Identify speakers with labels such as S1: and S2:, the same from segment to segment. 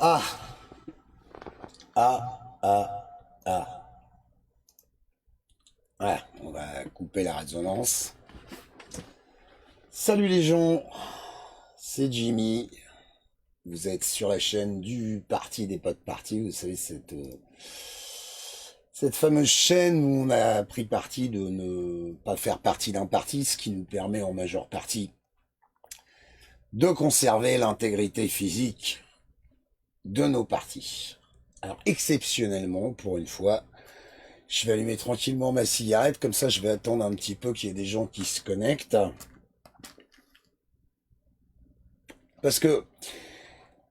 S1: Ah, ah, ah, ah. Voilà, on va couper la résonance. Salut les gens, c'est Jimmy. Vous êtes sur la chaîne du Parti des Potes Partis. Vous savez, cette fameuse chaîne où on a pris parti de ne pas faire partie d'un parti, ce qui nous permet en majeure partie de conserver l'intégrité physique de nos partis. Alors, exceptionnellement, pour une fois, je vais allumer tranquillement ma cigarette, comme ça je vais attendre un petit peu qu'il y ait des gens qui se connectent. Parce que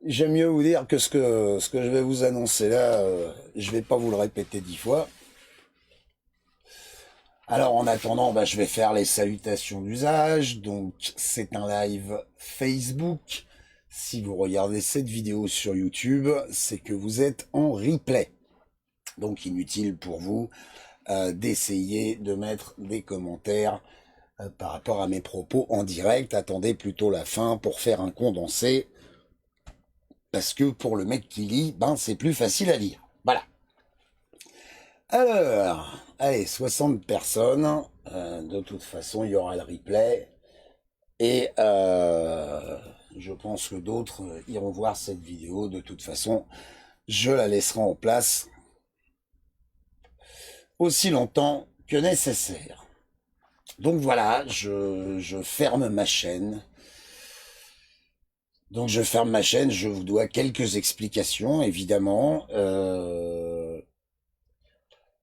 S1: j'aime mieux vous dire que ce que je vais vous annoncer là, je vais pas vous le répéter 10 fois. Alors en attendant, je vais faire les salutations d'usage. Donc c'est un live Facebook. Si vous regardez cette vidéo sur YouTube, c'est que vous êtes en replay. Donc inutile pour vous d'essayer de mettre des commentaires par rapport à mes propos en direct. Attendez plutôt la fin pour faire un condensé. Parce que pour le mec qui lit, c'est plus facile à lire. Voilà. Alors, allez, 60 personnes. De toute façon, il y aura le replay. Et je pense que d'autres iront voir cette vidéo. De toute façon, je la laisserai en place aussi longtemps que nécessaire. Donc voilà, je ferme ma chaîne. Donc je ferme ma chaîne, je vous dois quelques explications, évidemment.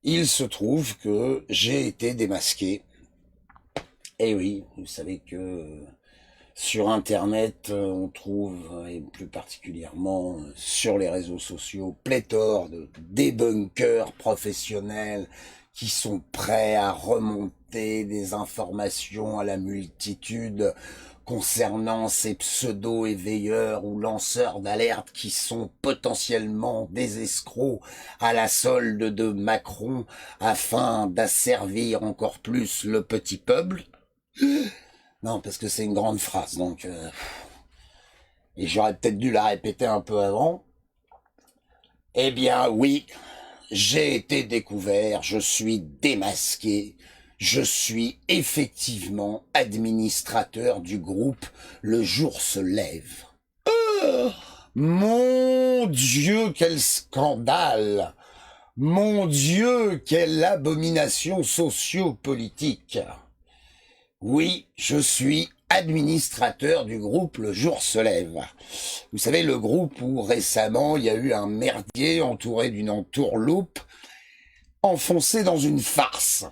S1: Il se trouve que j'ai été démasqué. Et oui, vous savez que sur Internet, on trouve, et plus particulièrement sur les réseaux sociaux, pléthore de débunkers professionnels qui sont prêts à remonter des informations à la multitude concernant ces pseudo-éveilleurs ou lanceurs d'alerte qui sont potentiellement des escrocs à la solde de Macron afin d'asservir encore plus le petit peuple. Non, parce que c'est une grande phrase, donc... et j'aurais peut-être dû la répéter un peu avant. Eh bien, oui, j'ai été découvert, je suis démasqué, je suis effectivement administrateur du groupe Le Jour se lève. Oh, mon Dieu, quel scandale! Mon Dieu, quelle abomination socio-politique! Oui, je suis administrateur du groupe Le Jour se lève. Vous savez, le groupe où récemment il y a eu un merdier entouré d'une entourloupe enfoncé dans une farce.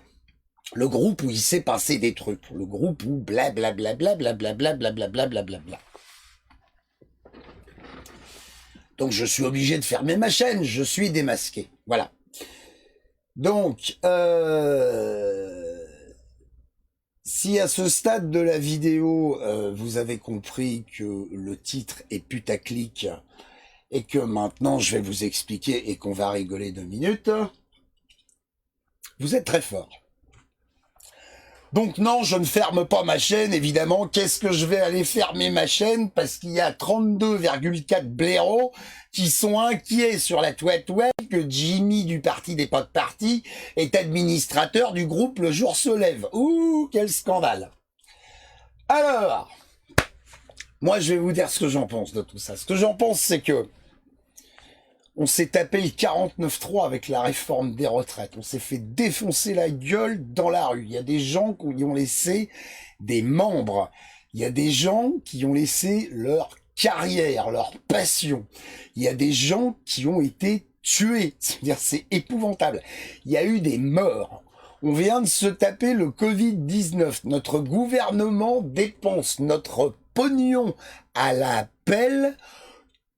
S1: Le groupe où il s'est passé des trucs. Le groupe où blablabla. Donc je suis obligé de fermer ma chaîne, je suis démasqué. Voilà. Donc, si à ce stade de la vidéo, vous avez compris que le titre est putaclic et que maintenant je vais vous expliquer et qu'on va rigoler 2 minutes, vous êtes très fort. Donc non, je ne ferme pas ma chaîne, évidemment. Qu'est-ce que je vais aller fermer ma chaîne? Parce qu'il y a 32,4 blaireaux qui sont inquiets sur la Twet Web que Jimmy du Parti des Potes Partis est administrateur du groupe Le Jour se lève. Ouh, quel scandale! Alors, moi je vais vous dire ce que j'en pense de tout ça. Ce que j'en pense, c'est que on s'est tapé le 49.3 avec la réforme des retraites. On s'est fait défoncer la gueule dans la rue. Il y a des gens qui ont laissé des membres. Il y a des gens qui ont laissé leur carrière, leur passion. Il y a des gens qui ont été tués. C'est-à-dire, c'est épouvantable. Il y a eu des morts. On vient de se taper le Covid-19. Notre gouvernement dépense notre pognon à la pelle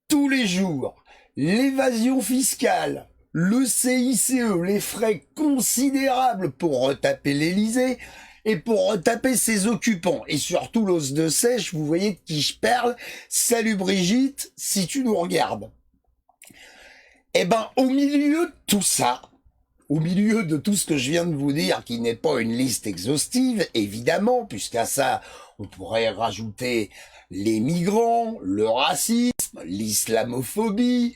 S1: tous les jours. L'évasion fiscale, le CICE, les frais considérables pour retaper l'Élysée et pour retaper ses occupants. Et surtout l'os de sèche, vous voyez de qui je parle. Salut Brigitte, si tu nous regardes. Eh ben, au milieu de tout ça, au milieu de tout ce que je viens de vous dire, qui n'est pas une liste exhaustive, évidemment, puisqu'à ça, on pourrait rajouter les migrants, le racisme, racisme, l'islamophobie,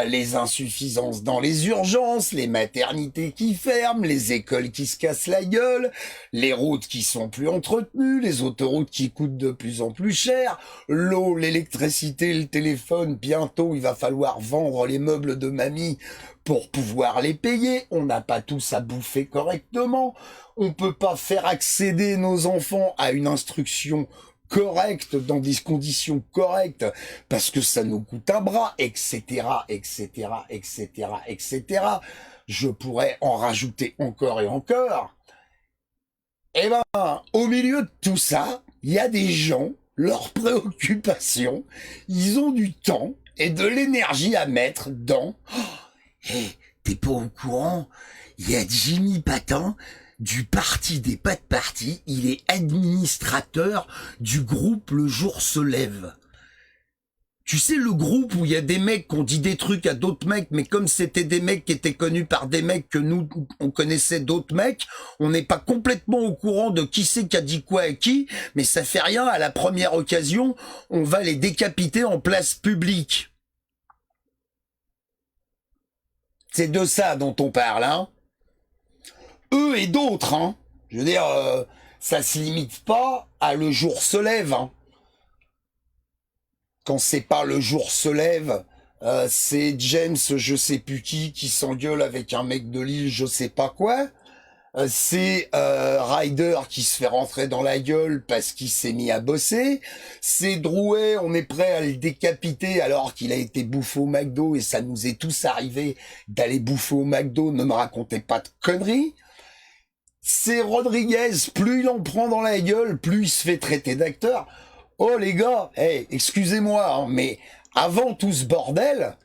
S1: les insuffisances dans les urgences, les maternités qui ferment, les écoles qui se cassent la gueule, les routes qui sont plus entretenues, les autoroutes qui coûtent de plus en plus cher, l'eau, l'électricité, le téléphone, bientôt il va falloir vendre les meubles de mamie pour pouvoir les payer, on n'a pas tous à bouffer correctement, on peut pas faire accéder nos enfants à une instruction correcte, dans des conditions correctes, parce que ça nous coûte un bras, etc., etc., etc., etc. Je pourrais en rajouter encore et encore. Eh ben, au milieu de tout ça, il y a des gens, leurs préoccupations, ils ont du temps et de l'énergie à mettre dans... Hé, t'es pas au courant? Il y a Jimmy Patin du parti des pas de parti, il est administrateur du groupe Le Jour se lève. Tu sais, le groupe où il y a des mecs qui ont dit des trucs à d'autres mecs, mais comme c'était des mecs qui étaient connus par des mecs que nous, on connaissait d'autres mecs, on n'est pas complètement au courant de qui c'est qui a dit quoi à qui, mais ça fait rien, à la première occasion, on va les décapiter en place publique. C'est de ça dont on parle, hein. Eux et d'autres, hein. Je veux dire, ça se limite pas à Le Jour se lève, hein. Quand c'est pas Le Jour se lève, c'est James, je sais plus qui s'engueule avec un mec de Lille, je sais pas quoi. C'est Ryder qui se fait rentrer dans la gueule parce qu'il s'est mis à bosser. C'est Drouet, on est prêt à le décapiter alors qu'il a été bouffé au McDo et ça nous est tous arrivé d'aller bouffer au McDo, ne me racontez pas de conneries. C'est Rodriguez, plus il en prend dans la gueule, plus il se fait traiter d'acteur. Oh les gars, hey, excusez-moi, hein, mais avant tout ce bordel,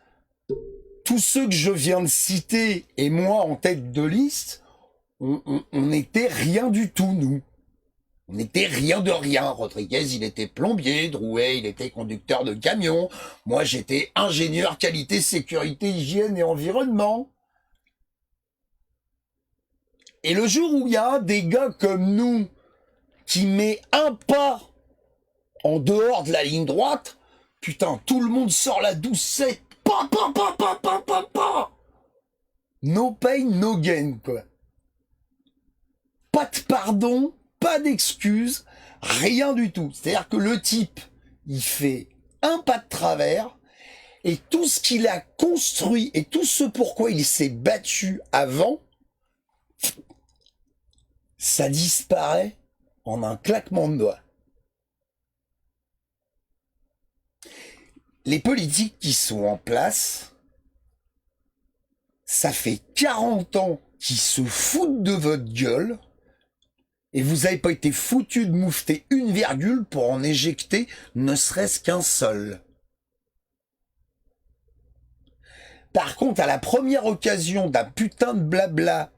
S1: tous ceux que je viens de citer et moi en tête de liste, on n'était rien du tout, nous. On n'était rien de rien. Rodriguez, il était plombier, Drouet, il était conducteur de camion. Moi, j'étais ingénieur qualité, sécurité, hygiène et environnement. Et le jour où il y a des gars comme nous qui met un pas en dehors de la ligne droite, putain, tout le monde sort la doucette. Pa, pa, pa, pa, pa, pa, pa. No pain, no gain, quoi. Pas de pardon, pas d'excuses, rien du tout. C'est-à-dire que le type, il fait un pas de travers, et tout ce qu'il a construit, et tout ce pourquoi il s'est battu avant, ça disparaît en un claquement de doigts. Les politiques qui sont en place, ça fait 40 ans qu'ils se foutent de votre gueule, et vous n'avez pas été foutu de moufter une virgule pour en éjecter ne serait-ce qu'un seul. Par contre, à la première occasion d'un putain de blabla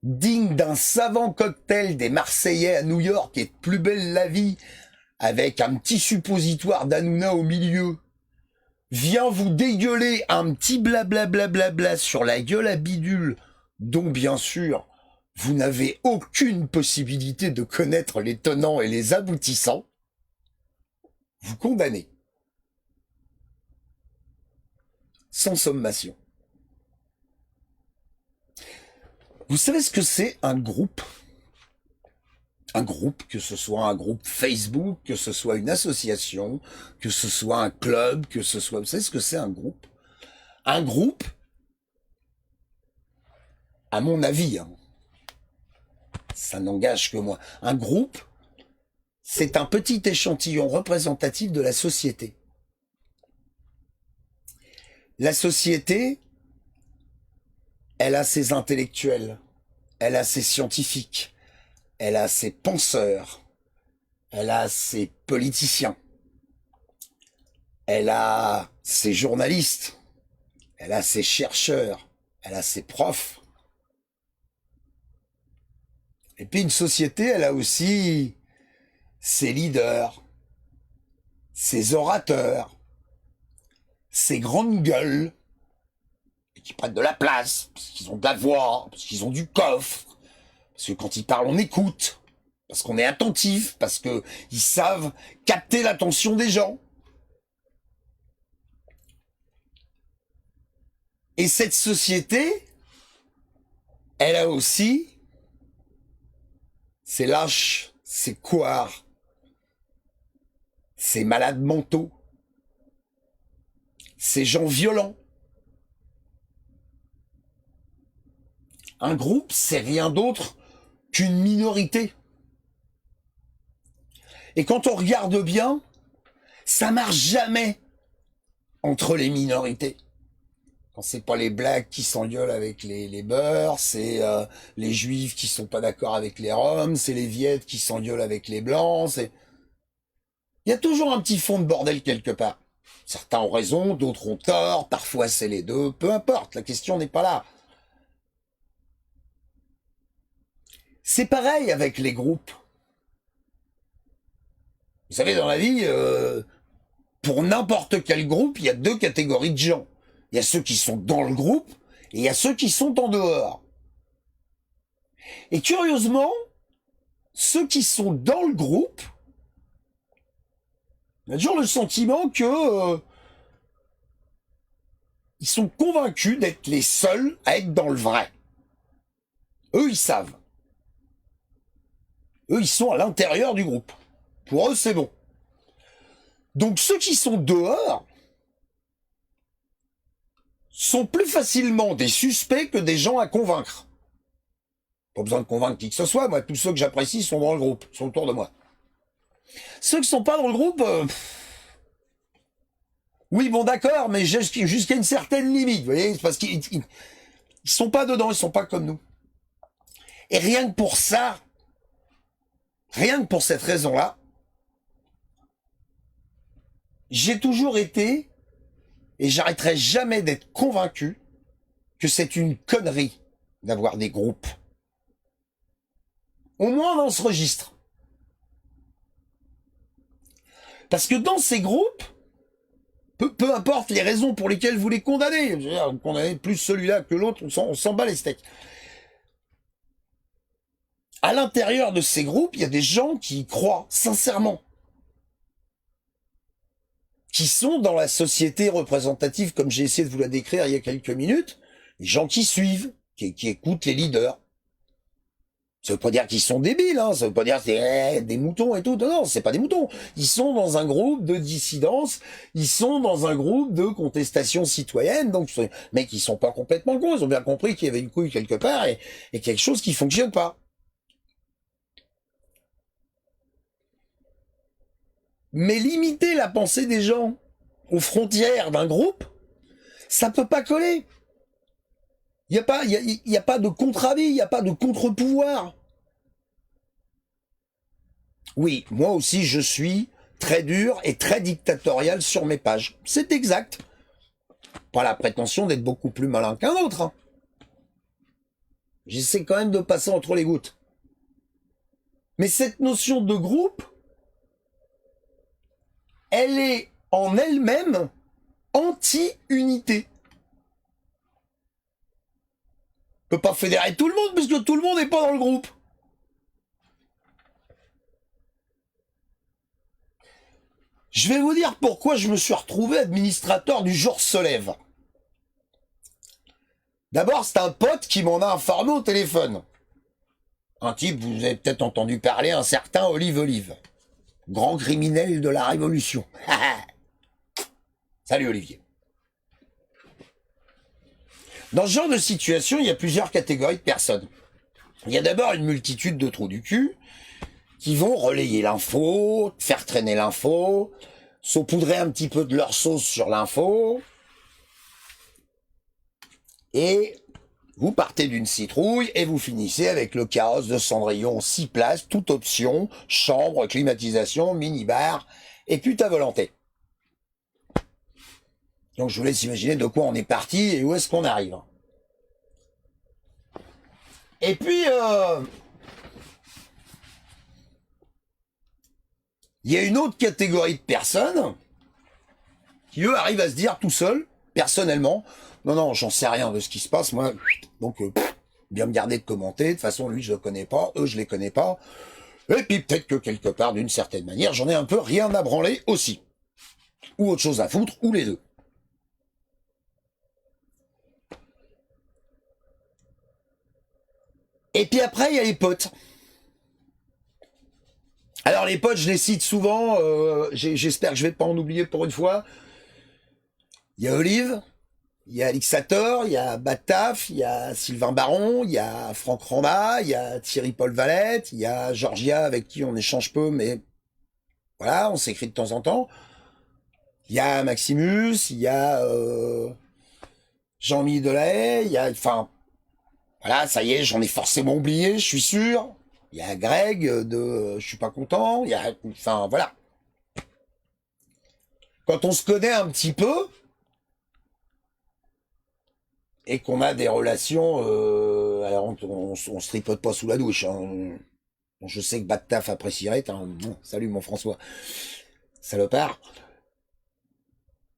S1: digne d'un savant cocktail des Marseillais à New York et de Plus belle la vie, avec un petit suppositoire d'Hanouna au milieu, vient vous dégueuler un petit blablabla sur la gueule à bidule, dont bien sûr, vous n'avez aucune possibilité de connaître les tenants et les aboutissants, vous condamnez. Sans sommation. Vous savez ce que c'est un groupe? Un groupe, que ce soit un groupe Facebook, que ce soit une association, que ce soit un club, que ce soit... Vous savez ce que c'est un groupe? Un groupe, à mon avis, hein, ça n'engage que moi, un groupe, c'est un petit échantillon représentatif de la société. La société, elle a ses intellectuels, elle a ses scientifiques, elle a ses penseurs, elle a ses politiciens, elle a ses journalistes, elle a ses chercheurs, elle a ses profs. Et puis une société, elle a aussi ses leaders, ses orateurs, ses grandes gueules, qui prennent de la place, parce qu'ils ont de la voix, parce qu'ils ont du coffre, parce que quand ils parlent, on écoute, parce qu'on est attentif, parce que ils savent capter l'attention des gens. Et cette société, elle a aussi ses lâches, ses couards, ses malades mentaux, ces gens violents. Un groupe, c'est rien d'autre qu'une minorité. Et quand on regarde bien, ça marche jamais entre les minorités. Quand c'est pas les blacks qui s'engueulent avec les beurs, c'est les juifs qui sont pas d'accord avec les roms, c'est les viettes qui s'engueulent avec les blancs, c'est... Il y a toujours un petit fond de bordel quelque part. Certains ont raison, d'autres ont tort, parfois c'est les deux, peu importe, la question n'est pas là. C'est pareil avec les groupes. Vous savez, dans la vie, pour n'importe quel groupe, il y a deux catégories de gens. Il y a ceux qui sont dans le groupe et il y a ceux qui sont en dehors. Et curieusement, ceux qui sont dans le groupe, on a toujours le sentiment que ils sont convaincus d'être les seuls à être dans le vrai. Eux, ils savent. Eux, ils sont à l'intérieur du groupe. Pour eux, c'est bon. Donc ceux qui sont dehors sont plus facilement des suspects que des gens à convaincre. Pas besoin de convaincre qui que ce soit, moi, tous ceux que j'apprécie sont dans le groupe, sont autour de moi. Ceux qui sont pas dans le groupe, oui, bon, d'accord, mais jusqu'à une certaine limite, vous voyez, parce qu'ils sont pas dedans, ils sont pas comme nous. Et rien que pour ça, rien que pour cette raison-là, j'ai toujours été, et j'arrêterai jamais d'être convaincu que c'est une connerie d'avoir des groupes. Au moins dans ce registre. Parce que dans ces groupes, peu importe les raisons pour lesquelles vous les condamnez, vous condamnez plus celui-là que l'autre, on s'en bat les steaks. À l'intérieur de ces groupes, il y a des gens qui y croient sincèrement, qui sont dans la société représentative, comme j'ai essayé de vous la décrire il y a quelques minutes, des gens qui suivent, qui écoutent les leaders. Ça veut pas dire qu'ils sont débiles, hein, ça veut pas dire que c'est des moutons et tout, non, c'est pas des moutons. Ils sont dans un groupe de dissidence, ils sont dans un groupe de contestation citoyenne, donc, mais qui sont pas complètement cons, ils ont bien compris qu'il y avait une couille quelque part et quelque chose qui fonctionne pas. Mais limiter la pensée des gens aux frontières d'un groupe, ça peut pas coller. Il y a pas de contre-avis, il y a pas de contre-pouvoir. Oui, moi aussi je suis très dur et très dictatorial sur mes pages. C'est exact. Pas la prétention d'être beaucoup plus malin qu'un autre. Hein. J'essaie quand même de passer entre les gouttes. Mais cette notion de groupe, elle est en elle-même anti-unité. On peut pas fédérer tout le monde puisque tout le monde n'est pas dans le groupe. Je vais vous dire pourquoi je me suis retrouvé administrateur du Jour se lève. D'abord, c'est un pote qui m'en a informé au téléphone. Un type, vous avez peut-être entendu parler, un certain Olive. Grand criminel de la Révolution. Salut Olivier. Dans ce genre de situation, il y a plusieurs catégories de personnes. Il y a d'abord une multitude de trous du cul qui vont relayer l'info, faire traîner l'info, saupoudrer un petit peu de leur sauce sur l'info, et vous partez d'une citrouille et vous finissez avec le carrosse de Cendrillon 6 places, toute option, chambre, climatisation, mini-bar, et pute à volonté. Donc je vous laisse imaginer de quoi on est parti et où est-ce qu'on arrive. Et puis, il y a une autre catégorie de personnes qui, eux, arrivent à se dire tout seuls, personnellement, non, j'en sais rien de ce qui se passe, moi, donc, bien me garder de commenter, de toute façon, lui, je le connais pas, eux, je les connais pas, et puis peut-être que quelque part, d'une certaine manière, j'en ai un peu rien à branler aussi. Ou autre chose à foutre, ou les deux. Et puis après, il y a les potes. Alors les potes, je les cite souvent, j'espère que je vais pas en oublier pour une fois. Il y a Olive, il y a Alixator, il y a Bataf, il y a Sylvain Baron, il y a Franck Randa, il y a Thierry Paul Valette, il y a Georgia avec qui on échange peu, mais voilà, on s'écrit de temps en temps. Il y a Maximus, il y a Jean-Mi Delahaye, il y a, enfin, voilà, ça y est, j'en ai forcément oublié, je suis sûr. Il y a Greg de je suis pas content, il y a, enfin, voilà. Quand on se connaît un petit peu, et qu'on a des relations, alors on se tripote pas sous la douche. Hein. Je sais que Battaf apprécierait. Hein. Bon, salut mon François, salopard.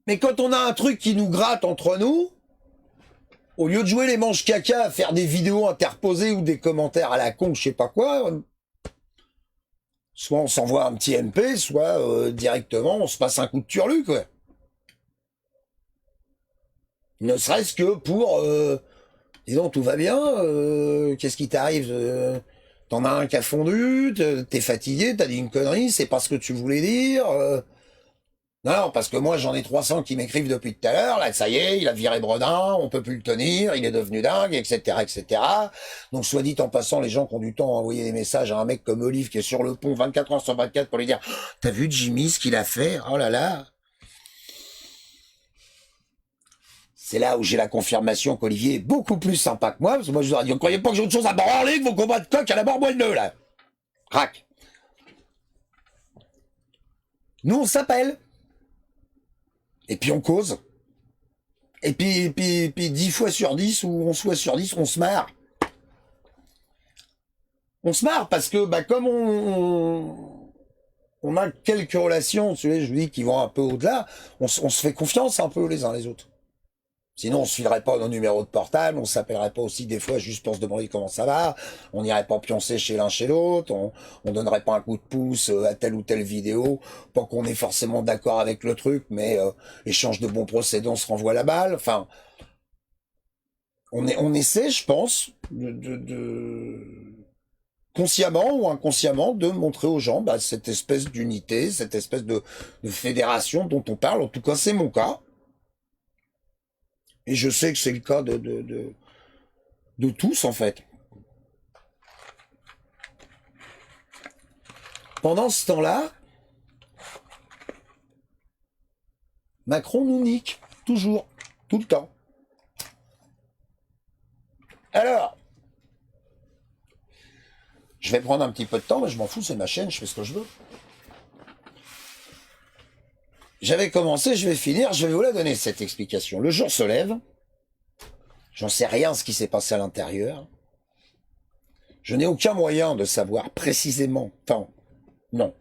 S1: Mais quand on a un truc qui nous gratte entre nous, au lieu de jouer les manches caca, à faire des vidéos interposées ou des commentaires à la con, je sais pas quoi, soit on s'envoie un petit MP, soit directement on se passe un coup de turlu, quoi. Ne serait-ce que pour dis donc, tout va bien, qu'est-ce qui t'arrive, t'en as un qui a fondu, t'es fatigué, t'as dit une connerie, c'est pas ce que tu voulais dire. Non, parce que moi j'en ai 300 qui m'écrivent depuis tout à l'heure, là ça y est, il a viré Bredin, on peut plus le tenir, il est devenu dingue, etc., etc. Donc soit dit en passant, les gens qui ont du temps à envoyer des messages à un mec comme Olive qui est sur le pont 24 heures sur 24 pour lui dire « T'as vu Jimmy ce qu'il a fait? Oh là là !» C'est là où j'ai la confirmation qu'Olivier est beaucoup plus sympa que moi, parce que moi je vous aurais dit, vous croyez pas que j'ai autre chose à branler que vos combats de coq à la mort moelleux, là? Crac. Nous, on s'appelle. Et puis on cause. Et puis 10 fois sur 10 ou 11 fois sur 10, on se marre. On se marre parce que, bah, comme on a quelques relations, je vous dis, qui vont un peu au-delà, on se fait confiance un peu les uns les autres. Sinon, on se filerait pas nos numéros de portable, on s'appellerait pas aussi des fois juste pour se demander comment ça va, on n'irait pas pioncer chez l'un chez l'autre, on donnerait pas un coup de pouce à telle ou telle vidéo, pas qu'on est forcément d'accord avec le truc, mais échange de bons procédés, on se renvoie la balle. Enfin, on essaie, je pense, consciemment ou inconsciemment, de montrer aux gens bah, cette espèce d'unité, cette espèce de fédération dont on parle. En tout cas, c'est mon cas. Et je sais que c'est le cas de tous, en fait. Pendant ce temps-là, Macron nous nique. Toujours. Tout le temps. Alors, je vais prendre un petit peu de temps, mais je m'en fous, c'est ma chaîne, je fais ce que je veux. J'avais commencé, je vais finir, je vais vous la donner, cette explication. Le jour se lève. J'en sais rien ce qui s'est passé à l'intérieur. Je n'ai aucun moyen de savoir précisément. Enfin, non.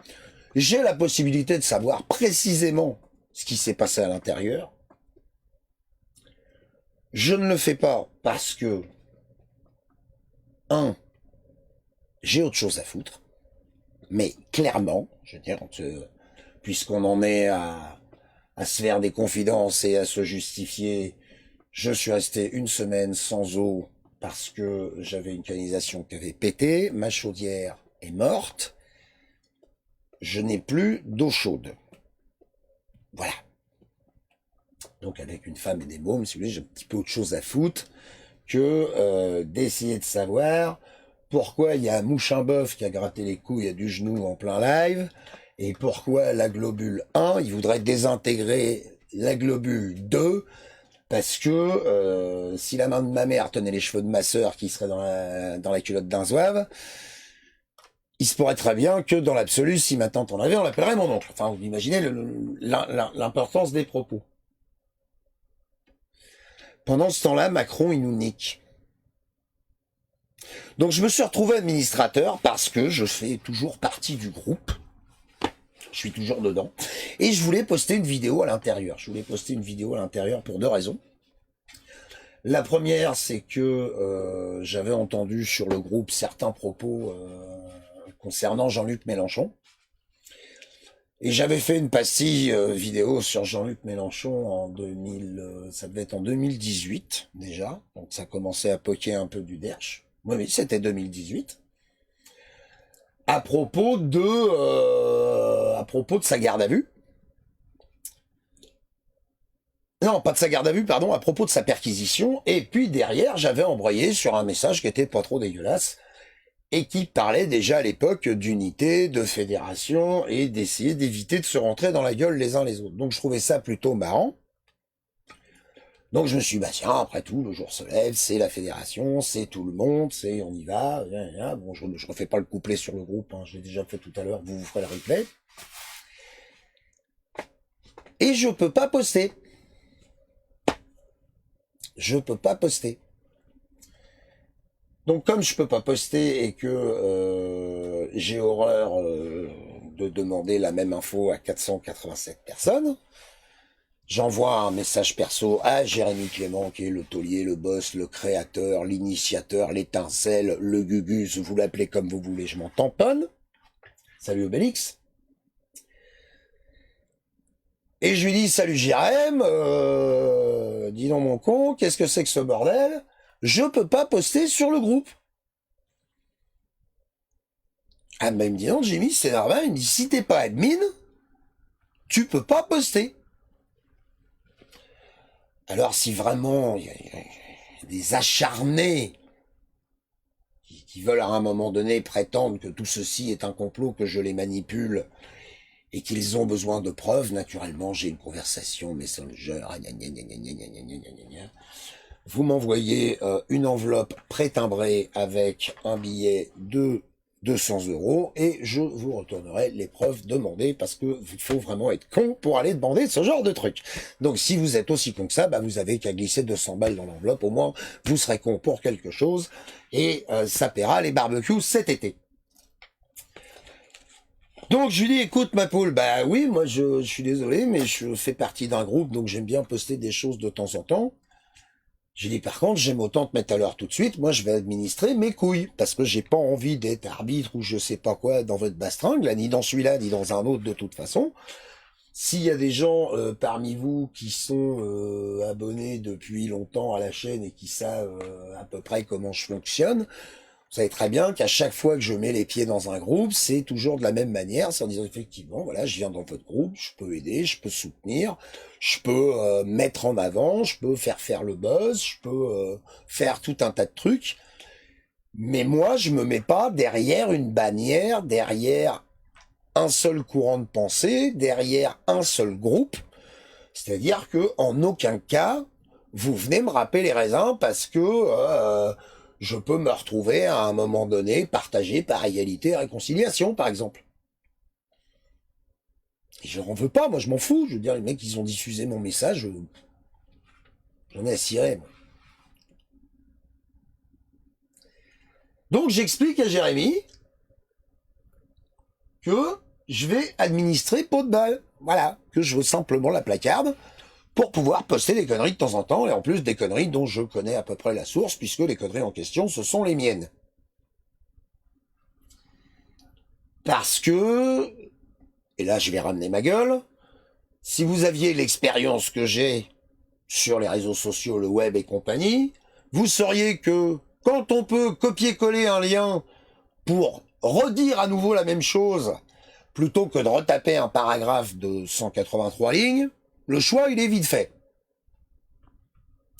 S1: J'ai la possibilité de savoir précisément ce qui s'est passé à l'intérieur. Je ne le fais pas parce que, j'ai autre chose à foutre. Mais clairement, je veux dire, puisqu'on en est à se faire des confidences et à se justifier, je suis resté une semaine sans eau parce que j'avais une canalisation qui avait pété, ma chaudière est morte, je n'ai plus d'eau chaude. Voilà. Donc avec une femme et des mômes, si vous voulez, j'ai un petit peu autre chose à foutre que d'essayer de savoir pourquoi il y a un mouchin-bœuf qui a gratté les couilles du genou en plein live, et pourquoi la globule 1, il voudrait désintégrer la globule 2, parce que si la main de ma mère tenait les cheveux de ma sœur qui serait dans la culotte d'un zouave, il se pourrait très bien que dans l'absolu, si ma tante en avait, on l'appellerait mon oncle. Enfin, vous imaginez l'importance des propos. Pendant ce temps-là, Macron, il nous nique. Donc je me suis retrouvé administrateur parce que je fais toujours partie du groupe. Je suis toujours dedans. Et je voulais poster une vidéo à l'intérieur. Je voulais poster une vidéo à l'intérieur pour deux raisons. La première, c'est que j'avais entendu sur le groupe certains propos concernant Jean-Luc Mélenchon. Et j'avais fait une pastille vidéo sur Jean-Luc Mélenchon en 2000, ça devait être en 2018 déjà. Donc ça commençait à poquer un peu du derche. Oui, oui, c'était 2018. À propos de sa garde à vue. Non, pas de sa garde à vue, pardon, à propos de sa perquisition. Et puis derrière, j'avais embrayé sur un message qui était pas trop dégueulasse et qui parlait déjà à l'époque d'unité, de fédération et d'essayer d'éviter de se rentrer dans la gueule les uns les autres. Donc je trouvais ça plutôt marrant. Donc je me suis dit, bah tiens, après tout, le jour se lève, c'est la fédération, c'est tout le monde, c'est on y va. Bon, je refais pas le couplet sur le groupe, hein, je l'ai déjà fait tout à l'heure, vous ferez le replay. Et je peux pas poster. Je peux pas poster. Donc comme je peux pas poster et que j'ai horreur de demander la même info à 487 personnes, j'envoie un message perso à Jérémy Clément, qui est le taulier, le boss, le créateur, l'initiateur, l'étincelle, le gugus, vous l'appelez comme vous voulez, je m'en tamponne. Salut Obélix. Et je lui dis, salut Jérém, dis donc mon con, qu'est-ce que c'est que ce bordel? Je peux pas poster sur le groupe. Ah ben il me dit non Jimmy, c'est normal, il me dit si t'es pas admin, tu peux pas poster. Alors si vraiment il y a des acharnés qui veulent à un moment donné prétendre que tout ceci est un complot, que je les manipule et qu'ils ont besoin de preuves, naturellement j'ai une conversation Messenger, vous m'envoyez une enveloppe pré-timbrée avec un billet de 200 € et je vous retournerai les preuves demandées parce que il faut vraiment être con pour aller demander ce genre de truc. Donc si vous êtes aussi con que ça, bah vous avez qu'à glisser 200 balles dans l'enveloppe, au moins vous serez con pour quelque chose et ça paiera les barbecues cet été. Donc je lui dis écoute ma poule, bah oui moi je suis désolé mais je fais partie d'un groupe donc j'aime bien poster des choses de temps en temps. J'ai dit par contre, j'aime autant te mettre à l'heure tout de suite, moi je vais administrer mes couilles, parce que j'ai pas envie d'être arbitre ou je sais pas quoi dans votre bastringue, là, ni dans celui-là, ni dans un autre de toute façon. S'il y a des gens parmi vous qui sont abonnés depuis longtemps à la chaîne et qui savent à peu près comment je fonctionne, vous savez très bien qu'à chaque fois que je mets les pieds dans un groupe, c'est toujours de la même manière, c'est en disant effectivement, voilà, je viens dans votre groupe, je peux aider, je peux soutenir, je peux mettre en avant, je peux faire le buzz, je peux faire tout un tas de trucs, mais moi, je me mets pas derrière une bannière, derrière un seul courant de pensée, derrière un seul groupe, c'est-à-dire que en aucun cas, vous venez me râper les raisins parce que je peux me retrouver à un moment donné partagé par égalité et réconciliation, par exemple. Et je n'en veux pas, moi je m'en fous. Je veux dire, les mecs, ils ont diffusé mon message, j'en ai à cirer, moi. Donc j'explique à Jérémy que je vais administrer pot de balle. Voilà, que je veux simplement la placarde pour pouvoir poster des conneries de temps en temps, et en plus des conneries dont je connais à peu près la source, puisque les conneries en question, ce sont les miennes. Parce que, et là je vais ramener ma gueule, si vous aviez l'expérience que j'ai sur les réseaux sociaux, le web et compagnie, vous sauriez que quand on peut copier-coller un lien pour redire à nouveau la même chose, plutôt que de retaper un paragraphe de 183 lignes, le choix il est vite fait.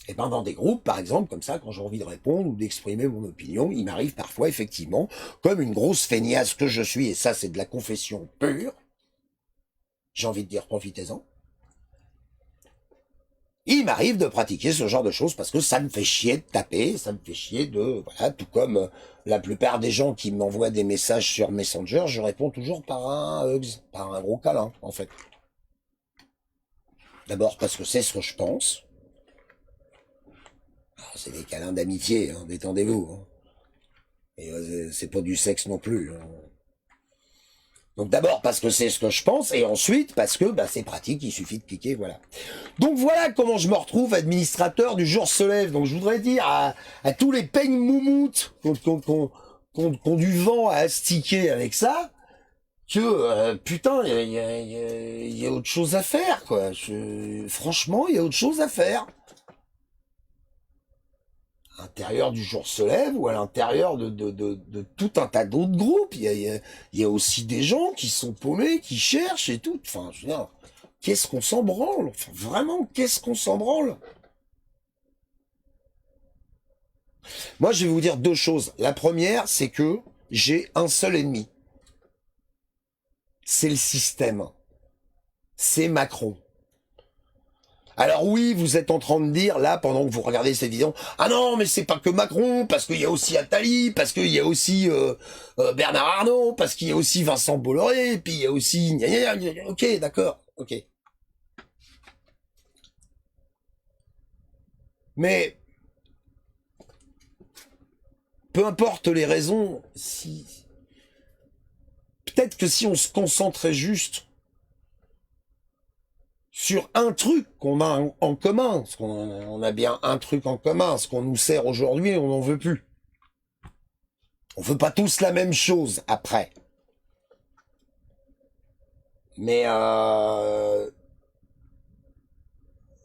S1: Et ben dans des groupes, par exemple, comme ça, quand j'ai envie de répondre ou d'exprimer mon opinion, il m'arrive parfois, effectivement, comme une grosse feignasse que je suis, et ça c'est de la confession pure, j'ai envie de dire profitez-en, il m'arrive de pratiquer ce genre de choses parce que ça me fait chier de taper, ça me fait chier de... Voilà, tout comme la plupart des gens qui m'envoient des messages sur Messenger, je réponds toujours par un hugs, par un gros câlin, en fait. D'abord parce que c'est ce que je pense. C'est des câlins d'amitié, hein, détendez-vous. Hein. Et c'est pas du sexe non plus. Hein. Donc d'abord parce que c'est ce que je pense, et ensuite parce que bah, c'est pratique, il suffit de cliquer, voilà. Donc voilà comment je me retrouve administrateur du jour se lève. Donc je voudrais dire à tous les peignes moumoutes qui ont du vent à astiquer avec ça, que putain, il y a autre chose à faire, quoi. Franchement, il y a autre chose à faire. l'intérieur du jour se lève ou à l'intérieur de tout un tas d'autres groupes. Il y a aussi des gens qui sont paumés, qui cherchent et tout. Enfin, je veux dire, qu'est-ce qu'on s'en branle? Enfin, vraiment, qu'est-ce qu'on s'en branle? Moi, je vais vous dire deux choses. La première, c'est que j'ai un seul ennemi. C'est le système. C'est Macron. Alors oui, vous êtes en train de dire, là, pendant que vous regardez cette vidéo, ah non, mais c'est pas que Macron, parce qu'il y a aussi Attali, parce qu'il y a aussi Bernard Arnault, parce qu'il y a aussi Vincent Bolloré, et puis il y a aussi... Ok, d'accord, ok. Mais, peu importe les raisons, si... Peut-être que si on se concentrait juste sur un truc qu'on a en commun, parce qu'on a bien un truc en commun, ce qu'on nous sert aujourd'hui, on n'en veut plus. On veut pas tous la même chose après. Mais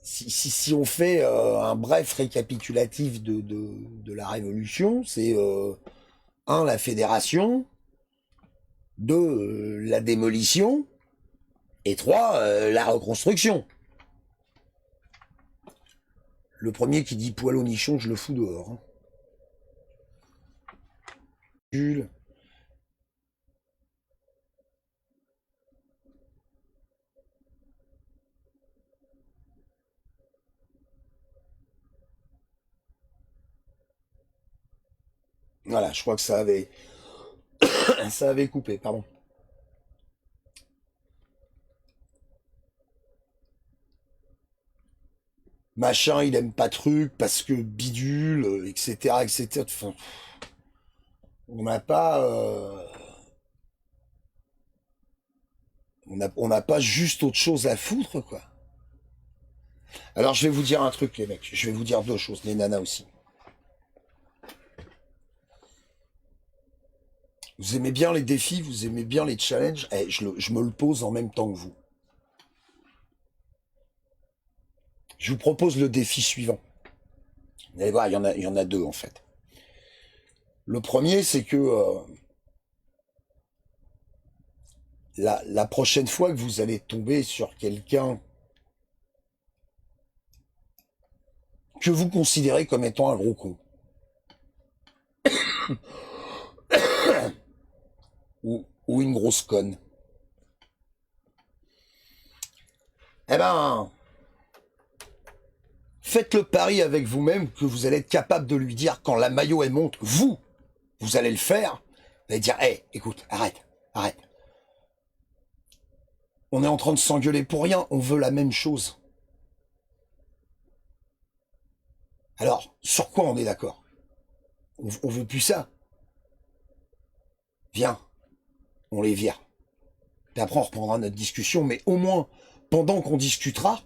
S1: si on fait un bref récapitulatif de la Révolution, c'est un, la fédération, deux, la démolition, et trois, la reconstruction. Le premier qui dit poil au nichon, je le fous dehors. Hein. Jules. Voilà, je crois que ça avait coupé, pardon. Machin, il aime pas truc parce que bidule, etc., etc. Enfin, on n'a pas, on n'a pas juste autre chose à foutre, quoi. Alors, je vais vous dire un truc, les mecs. Je vais vous dire deux choses, les nanas aussi. Vous aimez bien les défis, vous aimez bien les challenges. Eh, je me le pose en même temps que vous. Je vous propose le défi suivant. Vous allez voir, il y en a deux, en fait. Le premier, c'est que la prochaine fois que vous allez tomber sur quelqu'un que vous considérez comme étant un gros con, ou une grosse conne, eh ben, faites le pari avec vous-même que vous allez être capable de lui dire quand la maillot elle monte, vous allez le faire, vous allez dire, hé, écoute, arrête. On est en train de s'engueuler pour rien, on veut la même chose. Alors, sur quoi on est d'accord? On veut plus ça. Viens, on les vire. Puis après, on reprendra notre discussion, mais au moins, pendant qu'on discutera,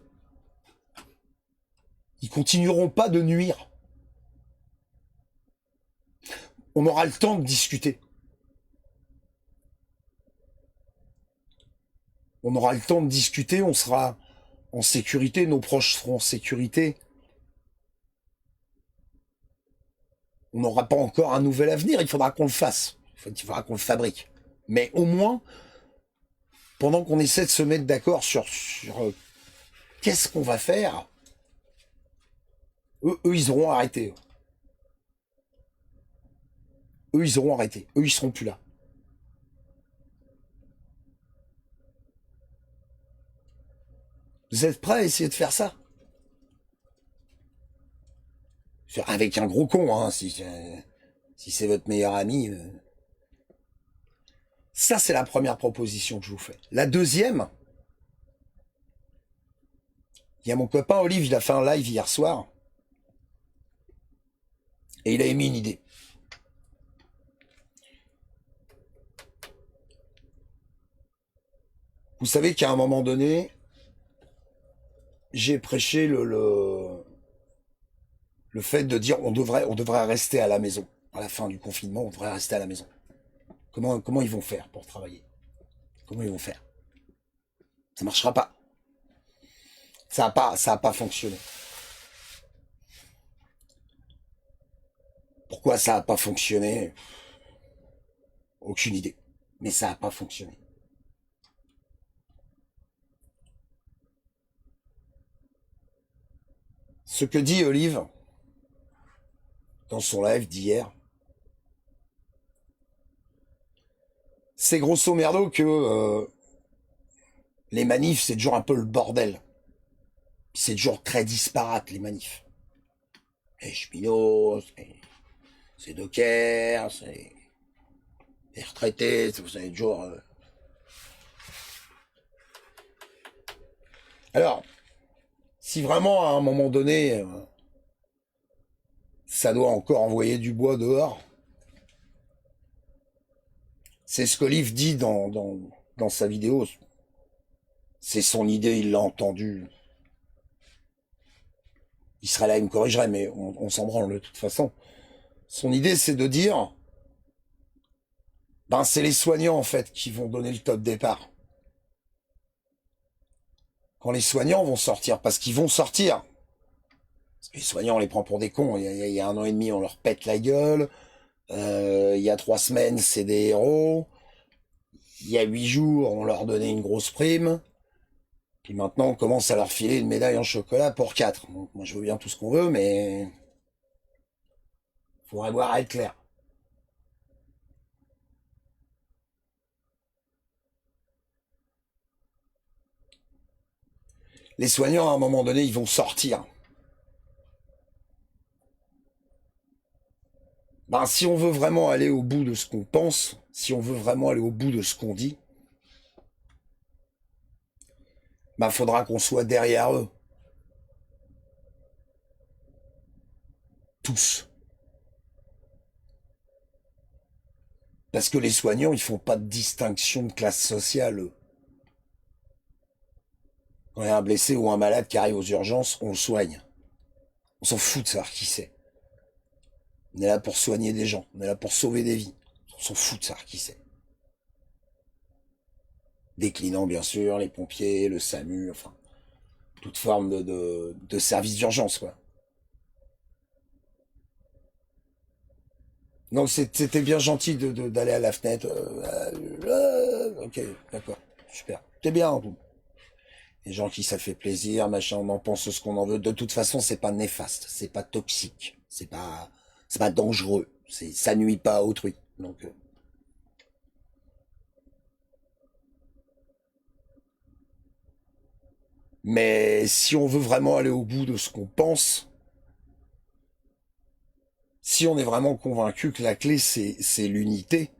S1: ils continueront pas de nuire. On aura le temps de discuter. On aura le temps de discuter, on sera en sécurité, nos proches seront en sécurité. On n'aura pas encore un nouvel avenir, il faudra qu'on le fasse. Il faudra qu'on le fabrique. Mais au moins, pendant qu'on essaie de se mettre d'accord sur qu'est-ce qu'on va faire, eux, ils auront arrêté. Eux, ils auront arrêté. Eux, ils seront plus là. Vous êtes prêts à essayer de faire ça? Avec un gros con, hein, si c'est votre meilleur ami. Ça, c'est la première proposition que je vous fais. La deuxième, il y a mon copain Olive, il a fait un live hier soir. Et il a émis une idée. Vous savez qu'à un moment donné, j'ai prêché le fait de dire on devrait rester à la maison. À la fin du confinement, on devrait rester à la maison. Comment ils vont faire pour travailler? Comment ils vont faire? Ça marchera pas. Ça a pas fonctionné. Pourquoi ça n'a pas fonctionné? Aucune idée. Mais ça n'a pas fonctionné. Ce que dit Olive dans son live d'hier, c'est grosso merdo que les manifs, c'est toujours un peu le bordel. C'est toujours très disparate, les manifs. Les cheminots, c'est dockers, c'est les retraités, vous savez, toujours... Alors, si vraiment, à un moment donné, ça doit encore envoyer du bois dehors, c'est ce qu'Olive dit dans sa vidéo. C'est son idée, il l'a entendu. Il serait là, il me corrigerait, mais on s'en branle de toute façon. Son idée, c'est de dire, ben c'est les soignants en fait qui vont donner le top départ. Quand les soignants vont sortir, parce qu'ils vont sortir. Parce que les soignants, on les prend pour des cons. Il y a 1 an et demi, on leur pète la gueule. Il y a 3 semaines, c'est des héros. Il y a 8 jours, on leur donnait une grosse prime. Puis maintenant, on commence à leur filer une médaille en chocolat pour 4. Donc, moi, je veux bien tout ce qu'on veut, mais... faudrait voir à être clair. Les soignants, à un moment donné, ils vont sortir. Ben, si on veut vraiment aller au bout de ce qu'on pense, si on veut vraiment aller au bout de ce qu'on dit, ben, faudra qu'on soit derrière eux. Tous. Parce que les soignants, ils font pas de distinction de classe sociale, eux. Quand il y a un blessé ou un malade qui arrive aux urgences, on le soigne. On s'en fout de savoir qui c'est. On est là pour soigner des gens. On est là pour sauver des vies. On s'en fout de savoir qui c'est. Déclinant, bien sûr, les pompiers, le SAMU, enfin, toute forme de service d'urgence, quoi. Donc c'était bien gentil d'aller à la fenêtre. Ok, d'accord, super. C'est bien, tout. Les gens qui ça fait plaisir, machin, on en pense ce qu'on en veut. De toute façon, c'est pas néfaste, c'est pas toxique, c'est pas dangereux, ça nuit pas à autrui. Donc, mais si on veut vraiment aller au bout de ce qu'on pense, si on est vraiment convaincu que la clé c'est l'unité,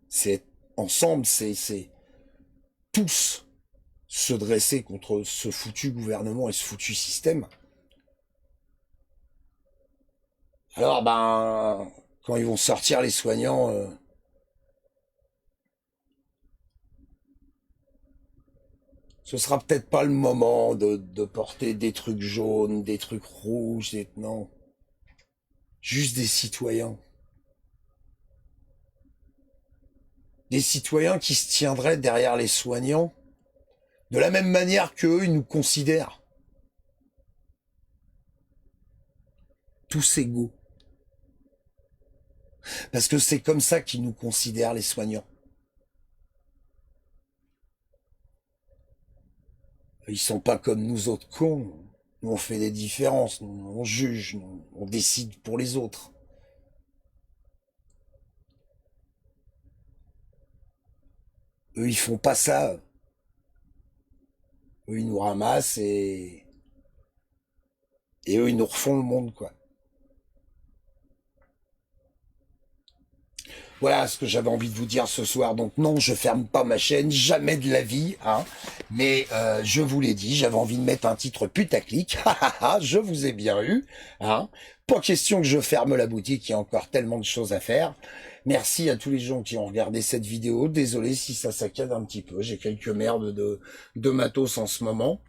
S1: c'est ensemble, c'est tous se dresser contre ce foutu gouvernement et ce foutu système. Alors ben, quand ils vont sortir les soignants, ce sera peut-être pas le moment de porter des trucs jaunes, des trucs rouges, non. Juste des citoyens. Des citoyens qui se tiendraient derrière les soignants de la même manière qu'eux, ils nous considèrent. Tous égaux. Parce que c'est comme ça qu'ils nous considèrent, les soignants. Ils sont pas comme nous autres cons. Nous, on fait des différences, nous, on juge, nous, on décide pour les autres. Eux, ils font pas ça. Eux, ils nous ramassent et eux, ils nous refont le monde, quoi. Voilà ce que j'avais envie de vous dire ce soir. Donc non, je ferme pas ma chaîne, jamais de la vie, hein. Mais je vous l'ai dit, j'avais envie de mettre un titre putaclic. Je vous ai bien eu, hein. Pas question que je ferme la boutique, il y a encore tellement de choses à faire. Merci à tous les gens qui ont regardé cette vidéo. Désolé si ça saccade un petit peu. J'ai quelques merdes de matos en ce moment.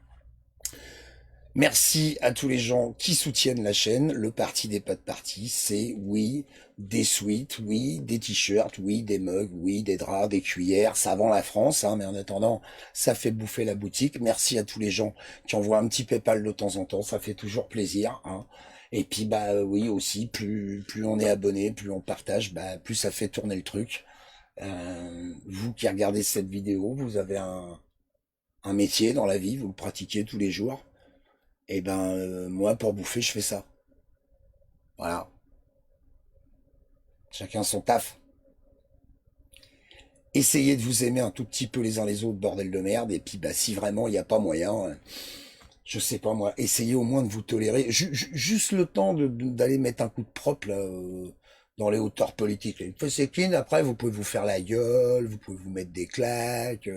S1: Merci à tous les gens qui soutiennent la chaîne. Le parti des pas de parti, c'est oui, des sweats, oui, des t-shirts, oui, des mugs, oui, des draps, des cuillères. Ça vend la France, hein, mais en attendant, ça fait bouffer la boutique. Merci à tous les gens qui envoient un petit PayPal de temps en temps. Ça fait toujours plaisir, hein. Et puis bah oui aussi, plus on est abonné, plus on partage, bah plus ça fait tourner le truc. Vous qui regardez cette vidéo, vous avez un métier dans la vie, vous le pratiquez tous les jours. Et ben moi pour bouffer je fais ça. Voilà, chacun son taf. Essayez de vous aimer un tout petit peu les uns les autres, bordel de merde. Et puis bah si vraiment il n'y a pas moyen, je sais pas moi, essayez au moins de vous tolérer. Juste le temps d'aller mettre un coup de propre là, dans les hauteurs politiques. Une fois c'est clean, après vous pouvez vous faire la gueule, vous pouvez vous mettre des claques,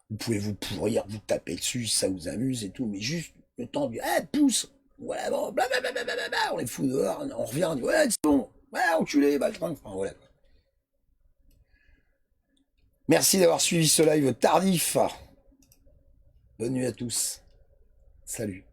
S1: vous pouvez vous pourrir, vous taper dessus si ça vous amuse et tout. Mais juste le temps du ah pousse, voilà bon, blablabla, on les fout dehors, on revient, on dit ouais c'est bon, ouais enculé, baltringue, enfin voilà. Merci d'avoir suivi ce live tardif. Bonne nuit à tous. Salut.